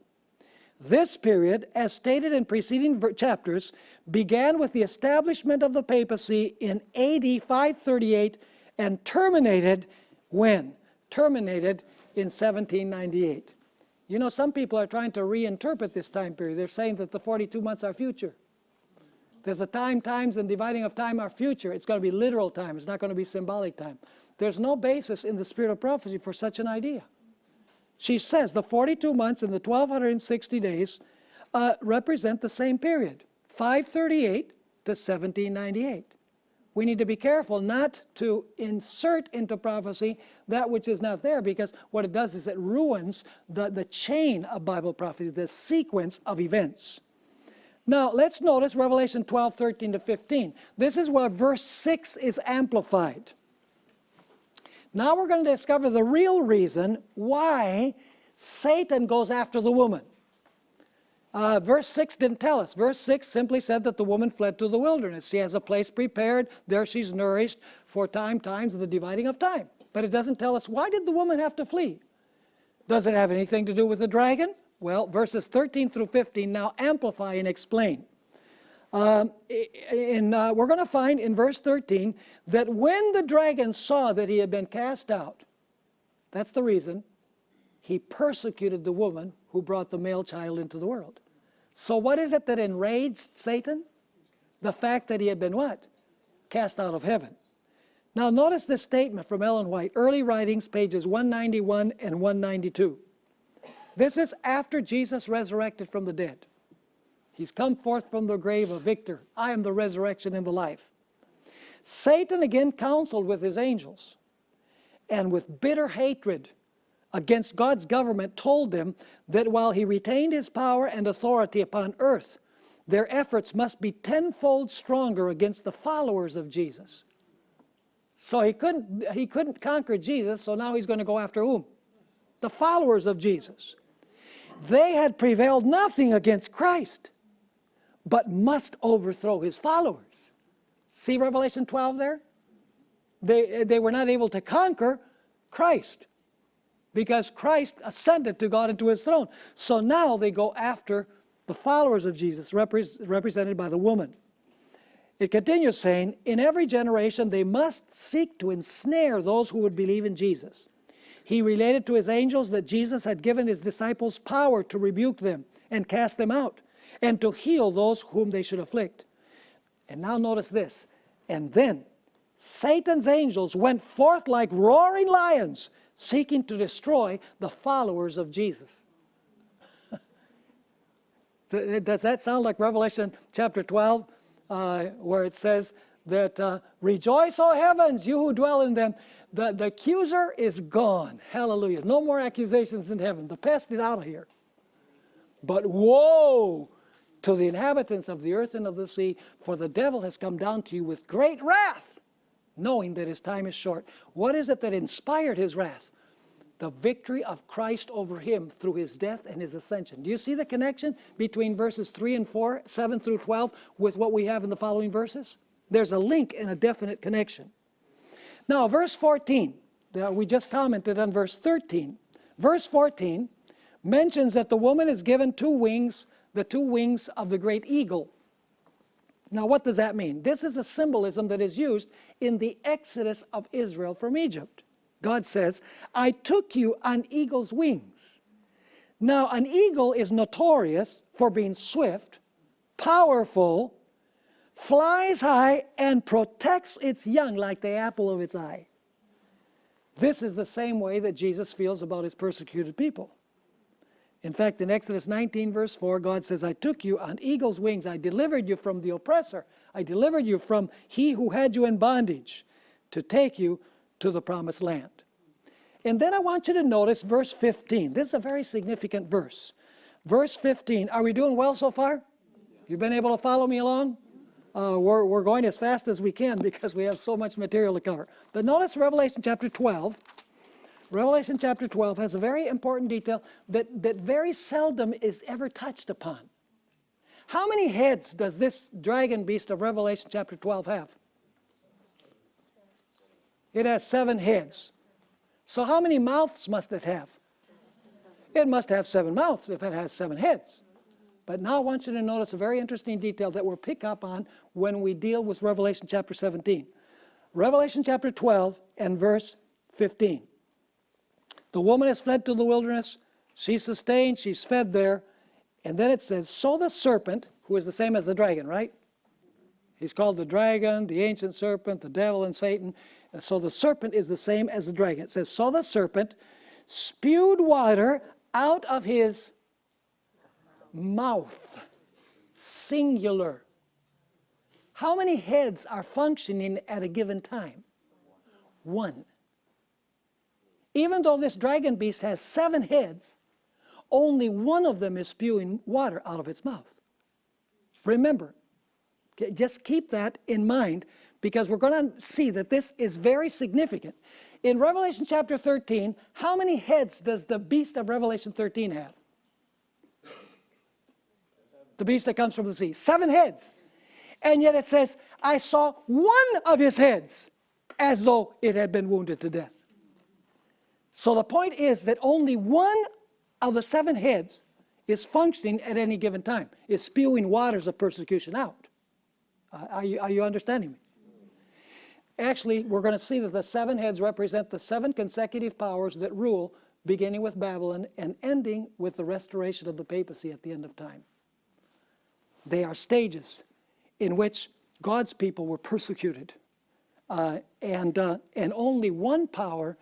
This period, as stated in preceding chapters, began with the establishment of the papacy in AD 538 and terminated when? Terminated in 1798. You know, some people are trying to reinterpret this time period. They're saying that the 42 months are future. That the times, and dividing of time are future. It's going to be literal time. It's not going to be symbolic time. There's no basis in the spirit of prophecy for such an idea. She says the 42 months and the 1,260 days represent the same period, 538 to 1798. We need to be careful not to insert into prophecy that which is not there, because what it does is it ruins the chain of Bible prophecy, the sequence of events. Now, let's notice Revelation 12, 13 to 15. This is where verse 6 is amplified. Now we're going to discover the real reason why Satan goes after the woman. Verse 6 didn't tell us. Verse 6 simply said that the woman fled to the wilderness. She has a place prepared. There she's nourished for times of the dividing of time. But it doesn't tell us, why did the woman have to flee? Does it have anything to do with the dragon? Well, verses 13 through 15 now amplify and explain. We're going to find in verse 13 that when the dragon saw that he had been cast out, that's the reason, he persecuted the woman who brought the male child into the world. So what is it that enraged Satan? The fact that he had been what? Cast out of heaven. Now notice this statement from Ellen White, Early Writings, pages 191 and 192. This is after Jesus resurrected from the dead. He's come forth from the grave a victor. I am the resurrection and the life. Satan again counseled with his angels, and with bitter hatred against God's government told them that while he retained his power and authority upon earth, their efforts must be tenfold stronger against the followers of Jesus. So he couldn't conquer Jesus, so now he's going to go after whom? The followers of Jesus. They had prevailed nothing against Christ, but must overthrow his followers. See Revelation 12 there? They were not able to conquer Christ, because Christ ascended to God and to his throne. So now they go after the followers of Jesus, represented by the woman. It continues saying, in every generation they must seek to ensnare those who would believe in Jesus. He related to his angels that Jesus had given his disciples power to rebuke them and cast them out, and to heal those whom they should afflict. And now notice this. And then Satan's angels went forth like roaring lions, seeking to destroy the followers of Jesus. Does that sound like Revelation chapter 12, where it says that, rejoice, O heavens, you who dwell in them. The accuser is gone. Hallelujah. No more accusations in heaven. The pest is out of here. But woe to the inhabitants of the earth and of the sea, for the devil has come down to you with great wrath, knowing that his time is short. What is it that inspired his wrath? The victory of Christ over him through his death and his ascension. Do you see the connection between verses 3 and 4, 7 through 12, with what we have in the following verses? There's a link and a definite connection. Now, verse 14, we just commented on verse 13. Verse 14 mentions that the woman is given 2 wings, the 2 wings of the great eagle. Now, what does that mean? This is a symbolism that is used in the exodus of Israel from Egypt. God says, I took you on eagle's wings. Now, an eagle is notorious for being swift, powerful, flies high, and protects its young like the apple of its eye. This is the same way that Jesus feels about his persecuted people. In fact, in Exodus 19, verse 4, God says, I took you on eagle's wings. I delivered you from the oppressor. I delivered you from he who had you in bondage to take you to the promised land. And then I want you to notice verse 15. This is a very significant verse. Verse 15. Are we doing well so far? You've been able to follow me along? We're going as fast as we can because we have so much material to cover. But notice Revelation chapter 12. Revelation chapter 12 has a very important detail that very seldom is ever touched upon. How many heads does this dragon beast of Revelation chapter 12 have? It has 7 heads. So how many mouths must it have? It must have 7 mouths if it has 7 heads. But now I want you to notice a very interesting detail that we'll pick up on when we deal with Revelation chapter 17. Revelation chapter 12 and verse 15. The woman has fled to the wilderness. She's sustained. She's fed there. And then it says, so the serpent, who is the same as the dragon, right? He's called the dragon, the ancient serpent, the devil, and Satan. And so the serpent is the same as the dragon. It says, so the serpent spewed water out of his mouth. Singular. How many heads are functioning at a given time? 1. Even though this dragon beast has 7 heads, only one of them is spewing water out of its mouth. Remember, just keep that in mind because we're going to see that this is very significant. In Revelation chapter 13, how many heads does the beast of Revelation 13 have? The beast that comes from the sea. 7 heads. And yet it says, I saw one of his heads as though it had been wounded to death. So the point is that only one of the 7 heads is functioning at any given time, is spewing waters of persecution out. Are you understanding me? Actually, we're going to see that the 7 heads represent the 7 consecutive powers that rule, beginning with Babylon and ending with the restoration of the papacy at the end of time. They are stages in which God's people were persecuted. And only one power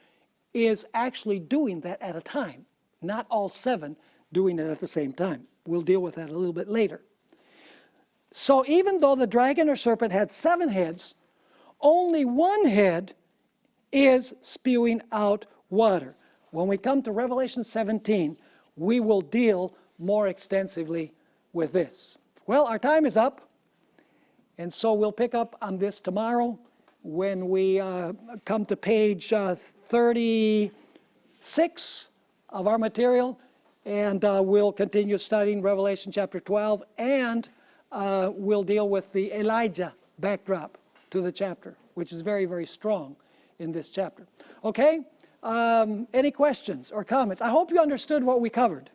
is actually doing that at a time, not all 7 doing it at the same time. We'll deal with that a little bit later. So even though the dragon or serpent had 7 heads, only one head is spewing out water. When we come to Revelation 17, we will deal more extensively with this. Well, our time is up, and so we'll pick up on this tomorrow when we come to page 36 of our material, and we'll continue studying Revelation chapter 12, and we'll deal with the Elijah backdrop to the chapter, which is very, very strong in this chapter. Okay? Any questions or comments? I hope you understood what we covered.